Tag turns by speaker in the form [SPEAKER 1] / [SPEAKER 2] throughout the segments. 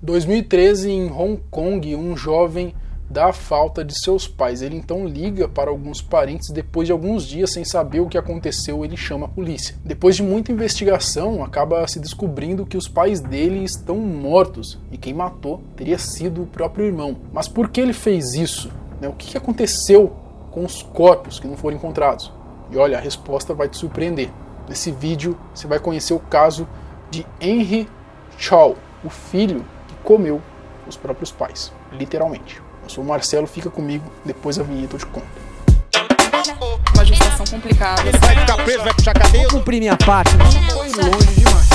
[SPEAKER 1] 2013, em Hong Kong, um jovem dá falta de seus pais. Ele então liga para alguns parentes. Depois de alguns dias sem saber o que aconteceu, ele chama a polícia. Depois de muita investigação, acaba se descobrindo que os pais dele estão mortos e quem matou teria sido o próprio irmão. Mas por que ele fez isso? O que aconteceu com os corpos que não foram encontrados? E olha, a resposta vai te surpreender. Nesse vídeo você vai conhecer o caso de Henry Chow, o filho que comeu os próprios pais, literalmente. Eu sou o Marcelo, fica comigo, depois da vinheta eu te conto.
[SPEAKER 2] Uma gestação complicada.
[SPEAKER 3] Ele vai ficar preso, vai puxar cadeia.
[SPEAKER 4] Vou cumprir minha parte.
[SPEAKER 1] Foi longe demais.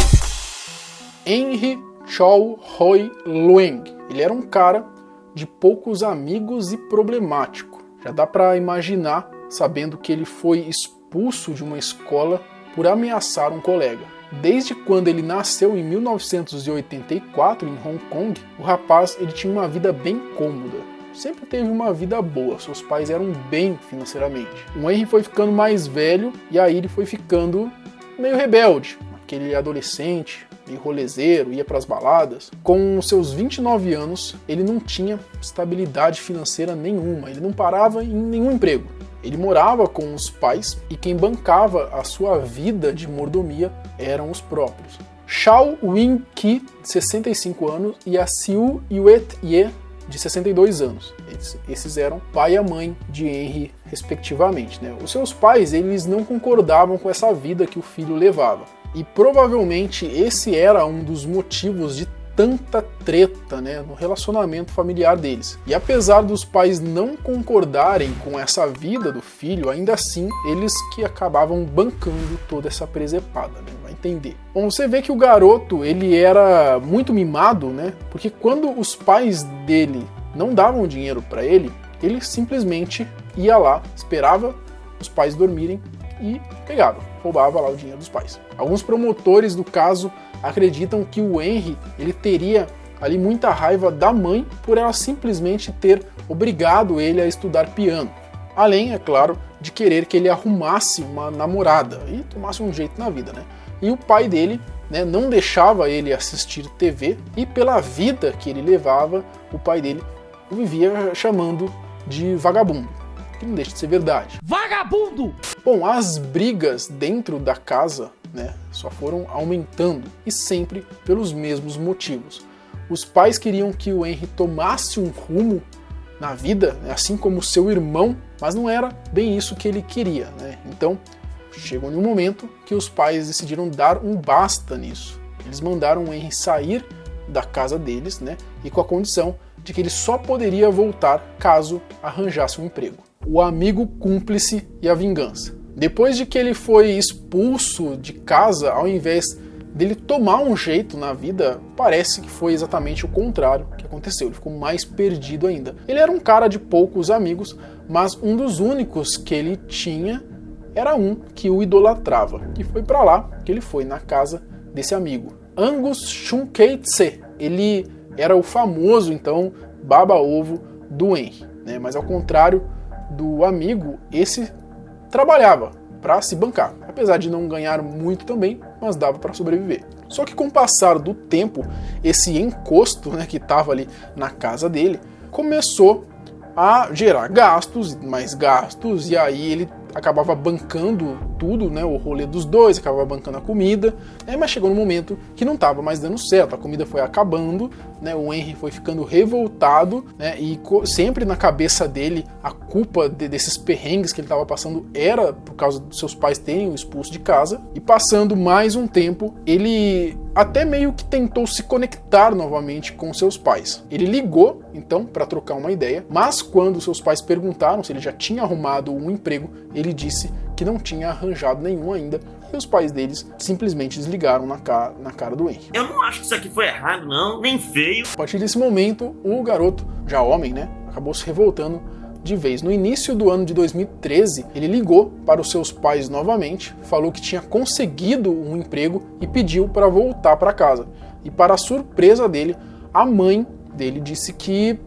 [SPEAKER 1] Henry Chow Hoi Lueng. Ele era um cara de poucos amigos e problemático. Já dá pra imaginar, sabendo que ele foi expulso de uma escola por ameaçar um colega. Desde quando ele nasceu em 1984 em Hong Kong, o rapaz ele tinha uma vida bem cômoda. Sempre teve uma vida boa, seus pais eram bem financeiramente. O Henry foi ficando mais velho e aí ele foi ficando meio rebelde. Aquele adolescente, meio rolezeiro, ia para as baladas. Com seus 29 anos, ele não tinha estabilidade financeira nenhuma, ele não parava em nenhum emprego. Ele morava com os pais e quem bancava a sua vida de mordomia eram os próprios. Shao Wing-ki, de 65 anos, e a Siu Yue-ye, de 62 anos. Esses eram pai e a mãe de Henry, respectivamente. Os seus pais eles não concordavam com essa vida que o filho levava. E provavelmente esse era um dos motivos de tanta treta no relacionamento familiar deles. E apesar dos pais não concordarem com essa vida do filho, ainda assim eles que acabavam bancando toda essa presepada, vai entender. Bom, você vê que o garoto ele era muito mimado, porque quando os pais dele não davam dinheiro para ele, ele simplesmente ia lá, esperava os pais dormirem e pegava, roubava lá o dinheiro dos pais. Alguns promotores do caso acreditam que o Henry ele teria ali muita raiva da mãe por ela simplesmente ter obrigado ele a estudar piano. Além, é claro, de querer que ele arrumasse uma namorada e tomasse um jeito na vida, E o pai dele não deixava ele assistir TV e pela vida que ele levava, o pai dele o vivia chamando de vagabundo. Que não deixa de ser verdade.
[SPEAKER 4] Vagabundo!
[SPEAKER 1] Bom, as brigas dentro da casa só foram aumentando e sempre pelos mesmos motivos. Os pais queriam que o Henry tomasse um rumo na vida, assim como seu irmão, mas não era bem isso que ele queria. Então, chegou um momento que os pais decidiram dar um basta nisso. Eles mandaram o Henry sair da casa deles, e com a condição de que ele só poderia voltar caso arranjasse um emprego. O amigo cúmplice e a vingança. Depois de que ele foi expulso de casa, ao invés dele tomar um jeito na vida, parece que foi exatamente o contrário que aconteceu. Ele ficou mais perdido ainda. Ele era um cara de poucos amigos, mas um dos únicos que ele tinha era um que o idolatrava. E foi para lá que ele foi, na casa desse amigo. Angus Chun-Kei-tse. Ele era o famoso, então, baba-ovo do Henry. Mas ao contrário do amigo, esse trabalhava para se bancar, apesar de não ganhar muito também, mas dava para sobreviver. Só que com o passar do tempo, esse encosto que estava ali na casa dele começou a gerar gastos, mais gastos, e aí ele acabava bancando tudo, o rolê dos dois, acabava bancando a comida, mas chegou no momento que não estava mais dando certo, a comida foi acabando, o Henry foi ficando revoltado, e sempre na cabeça dele a culpa desses perrengues que ele estava passando era por causa dos seus pais terem o expulso de casa, e passando mais um tempo, ele até meio que tentou se conectar novamente com seus pais. Ele ligou, então, para trocar uma ideia, mas quando seus pais perguntaram se ele já tinha arrumado um emprego, ele disse que não tinha arranjado nenhum ainda, e os pais deles simplesmente desligaram na cara do Henry.
[SPEAKER 3] Eu não acho que isso aqui foi errado, não, nem feio.
[SPEAKER 1] A partir desse momento, o garoto, já homem, acabou se revoltando de vez. No início do ano de 2013, ele ligou para os seus pais novamente, falou que tinha conseguido um emprego e pediu para voltar para casa. E para a surpresa dele, a mãe dele disse que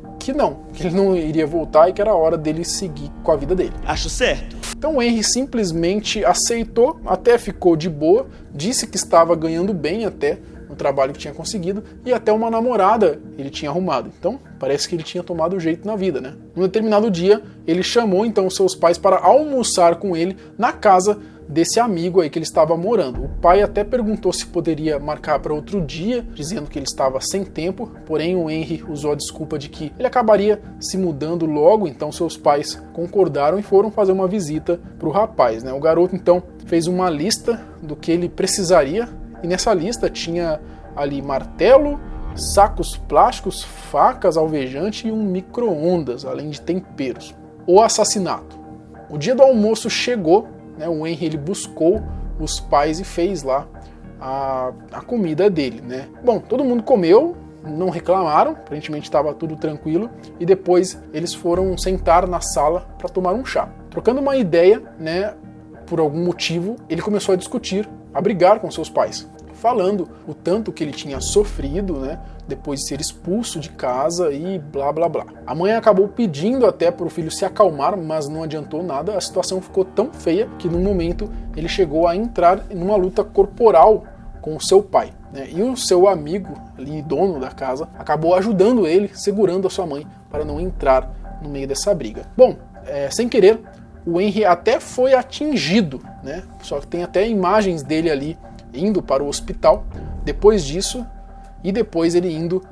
[SPEAKER 1] ele não iria voltar e que era hora dele seguir com a vida dele.
[SPEAKER 3] Acho certo.
[SPEAKER 1] Então o Henry simplesmente aceitou, até ficou de boa, disse que estava ganhando bem até, não trabalho que tinha conseguido e até uma namorada ele tinha arrumado. Então, parece que ele tinha tomado jeito na vida, né? Num determinado dia, ele chamou então seus pais para almoçar com ele na casa desse amigo aí que ele estava morando. O pai até perguntou se poderia marcar para outro dia, dizendo que ele estava sem tempo, porém o Henry usou a desculpa de que ele acabaria se mudando logo, então seus pais concordaram e foram fazer uma visita para o rapaz, né? O garoto então fez uma lista do que ele precisaria e nessa lista tinha ali martelo, sacos plásticos, facas, alvejante e um micro-ondas, além de temperos. O assassinato. O dia do almoço chegou, né, o Henry ele buscou os pais e fez lá a comida dele, né? Bom, todo mundo comeu, não reclamaram, aparentemente estava tudo tranquilo, e depois eles foram sentar na sala para tomar um chá. Trocando uma ideia, né, por algum motivo, ele começou a discutir, a brigar com seus pais, falando o tanto que ele tinha sofrido, né, depois de ser expulso de casa e blá blá blá. A mãe acabou pedindo até para o filho se acalmar, mas não adiantou nada, a situação ficou tão feia que no momento ele chegou a entrar numa luta corporal com o seu pai, né, e o seu amigo, ali, dono da casa, acabou ajudando ele, segurando a sua mãe para não entrar no meio dessa briga. Bom, sem querer, o Henry até foi atingido, né, só que tem até imagens dele ali indo para o hospital depois disso, e depois ele indo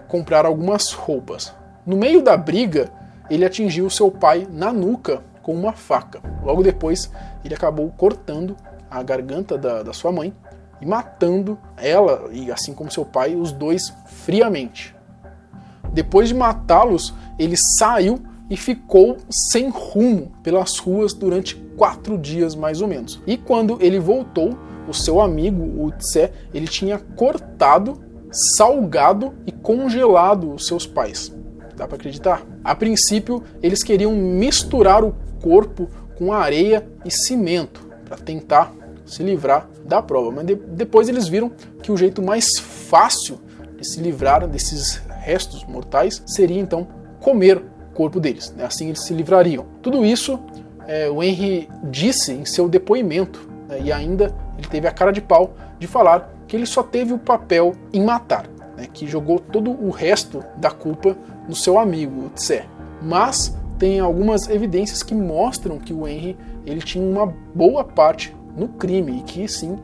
[SPEAKER 1] comprar algumas roupas. No meio da briga, ele atingiu seu pai na nuca com uma faca. Logo depois, ele acabou cortando a garganta da sua mãe e matando ela, e assim como seu pai, os dois friamente. Depois de matá-los, ele saiu e ficou sem rumo pelas ruas durante 4 dias mais ou menos. E quando ele voltou, o seu amigo, o Tse, ele tinha cortado, salgado e congelado os seus pais. Dá para acreditar? A princípio, eles queriam misturar o corpo com areia e cimento para tentar se livrar da prova. Mas depois eles viram que o jeito mais fácil de se livrar desses restos mortais seria então comer o corpo deles, né? Assim eles se livrariam. Tudo isso o Henry disse em seu depoimento, né? E ainda ele teve a cara de pau de falar que ele só teve o papel em matar, né? Que jogou todo o resto da culpa no seu amigo, o Tse. Mas tem algumas evidências que mostram que o Henry ele tinha uma boa parte no crime e que sim,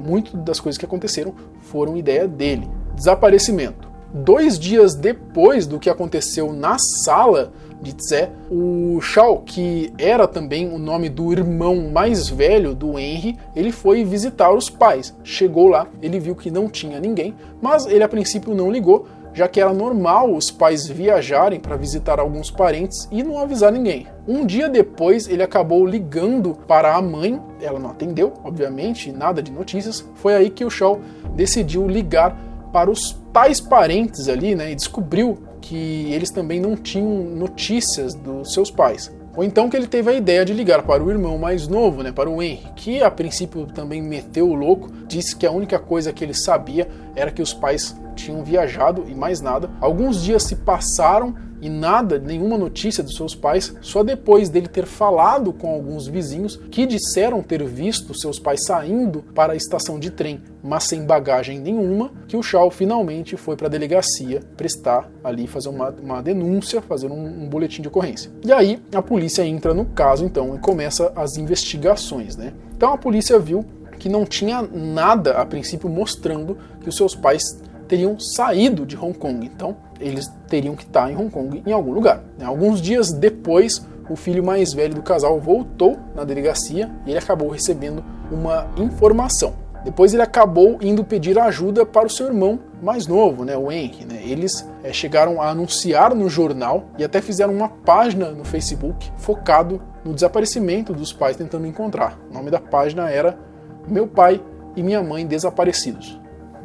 [SPEAKER 1] muito das coisas que aconteceram foram ideia dele. Desaparecimento. 2 dias depois do que aconteceu na sala de Tse, o Shao, que era também o nome do irmão mais velho do Henry, ele foi visitar os pais. Chegou lá, ele viu que não tinha ninguém, mas ele a princípio não ligou, já que era normal os pais viajarem para visitar alguns parentes e não avisar ninguém. Um dia depois, ele acabou ligando para a mãe, ela não atendeu, obviamente, nada de notícias. Foi aí que o Shao decidiu ligar para os tais parentes ali, né, e descobriu que eles também não tinham notícias dos seus pais. Ou então que ele teve a ideia de ligar para o irmão mais novo, né, para o Henry, que a princípio também meteu o louco, disse que a única coisa que ele sabia era que os pais tinham viajado e mais nada. Alguns dias se passaram e nada, nenhuma notícia dos seus pais, só depois dele ter falado com alguns vizinhos que disseram ter visto seus pais saindo para a estação de trem, mas sem bagagem nenhuma, que o Shao finalmente foi para a delegacia prestar ali, fazer uma denúncia, fazer um boletim de ocorrência. E aí a polícia entra no caso então e começa as investigações, né? Então a polícia viu que não tinha nada a princípio mostrando que os seus pais teriam saído de Hong Kong, então eles teriam que estar em Hong Kong em algum lugar. Alguns dias depois, o filho mais velho do casal voltou na delegacia e ele acabou recebendo uma informação. Depois ele acabou indo pedir ajuda para o seu irmão mais novo, né, o Henry. Né? Eles chegaram a anunciar no jornal e até fizeram uma página no Facebook focado no desaparecimento dos pais tentando encontrar. O nome da página era Meu Pai e Minha Mãe Desaparecidos.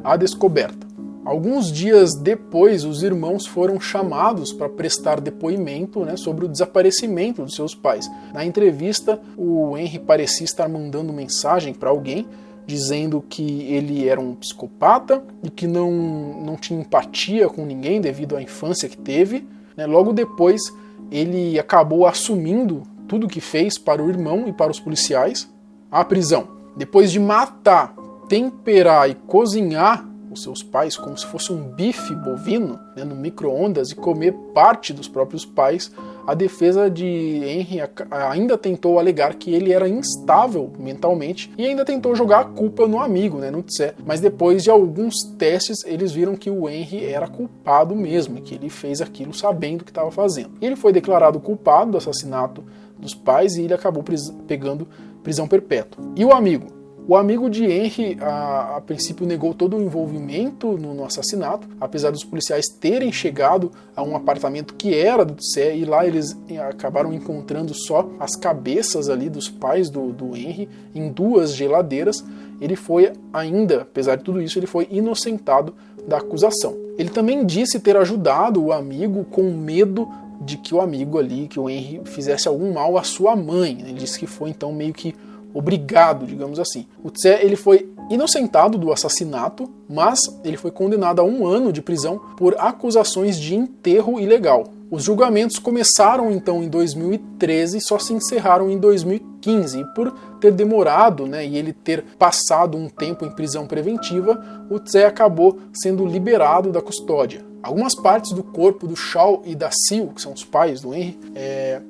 [SPEAKER 1] A Descoberta. Alguns dias depois, os irmãos foram chamados para prestar depoimento, né, sobre o desaparecimento dos seus pais. Na entrevista, o Henry parecia estar mandando mensagem para alguém, dizendo que ele era um psicopata e que não tinha empatia com ninguém devido à infância que teve. Né. Logo depois, ele acabou assumindo tudo o que fez para o irmão e para os policiais. A prisão. Depois de matar, temperar e cozinhar os seus pais como se fosse um bife bovino, né, no micro-ondas, e comer parte dos próprios pais, a defesa de Henry ainda tentou alegar que ele era instável mentalmente e ainda tentou jogar a culpa no amigo, né, no Tse. Mas depois de alguns testes, eles viram que o Henry era culpado mesmo, que ele fez aquilo sabendo o que estava fazendo. E ele foi declarado culpado do assassinato dos pais e ele acabou pegando prisão perpétua. E o amigo? O amigo de Henry, a princípio, negou todo o envolvimento no assassinato, apesar dos policiais terem chegado a um apartamento que era do Tse, e lá eles acabaram encontrando só as cabeças ali dos pais do Henry em 2 geladeiras. Ele foi ainda, apesar de tudo isso, ele foi inocentado da acusação. Ele também disse ter ajudado o amigo com medo de que o amigo ali, que o Henry, fizesse algum mal à sua mãe. Ele disse que foi então meio que obrigado, digamos assim. O Tse, ele foi inocentado do assassinato, mas ele foi condenado a 1 ano de prisão por acusações de enterro ilegal. Os julgamentos começaram então em 2013 e só se encerraram em 2015. E por ter demorado, né, e ele ter passado um tempo em prisão preventiva, o Tse acabou sendo liberado da custódia. Algumas partes do corpo do Shaw e da Sil, que são os pais do Henry,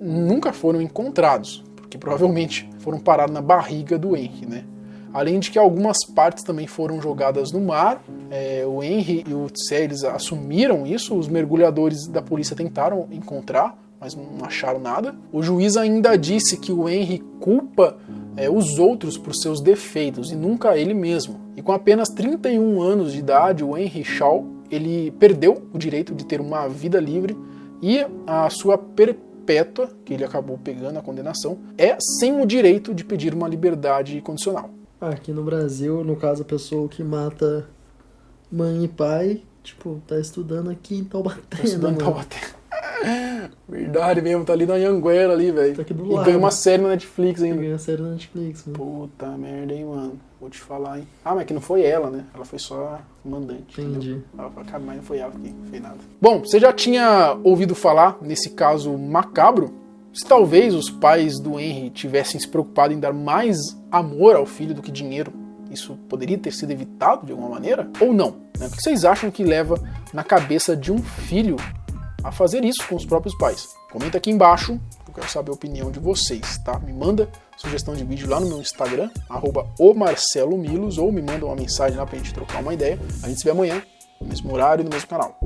[SPEAKER 1] nunca foram encontrados, que provavelmente foram parar na barriga do Henry, né? Além de que algumas partes também foram jogadas no mar. O Henry e o Tse, eles assumiram isso, os mergulhadores da polícia tentaram encontrar, mas não acharam nada. O juiz ainda disse que o Henry culpa os outros por seus defeitos e nunca ele mesmo. E com apenas 31 anos de idade, o Henry Shaw, ele perdeu o direito de ter uma vida livre e a sua perpétua, que ele acabou pegando a condenação, é sem o direito de pedir uma liberdade condicional.
[SPEAKER 4] Aqui no Brasil, no caso, a pessoa que mata mãe e pai, tipo, tá estudando aqui em Taubaté.
[SPEAKER 1] Tá estudando em Taubaté. Verdade mesmo, tá ali na Anhanguera ali, velho.
[SPEAKER 4] Tá aqui do
[SPEAKER 1] lado. E ganha uma série na Netflix ainda.
[SPEAKER 4] Ganha uma série na Netflix, mano.
[SPEAKER 1] Puta merda, hein, mano. Vou te falar, hein. Ah, mas que não foi ela, né? Ela foi só mandante.
[SPEAKER 4] Entendi.
[SPEAKER 1] Ela falou, cara, mas não foi ela que fez nada. Bom, você já tinha ouvido falar nesse caso macabro? Se talvez os pais do Henry tivessem se preocupado em dar mais amor ao filho do que dinheiro, isso poderia ter sido evitado de alguma maneira? Ou não? Né? O que vocês acham que leva na cabeça de um filho a fazer isso com os próprios pais? Comenta aqui embaixo, eu quero saber a opinião de vocês, tá? Me manda sugestão de vídeo lá no meu Instagram, @omarcelomilos, ou me manda uma mensagem lá pra gente trocar uma ideia. A gente se vê amanhã, no mesmo horário e no mesmo canal.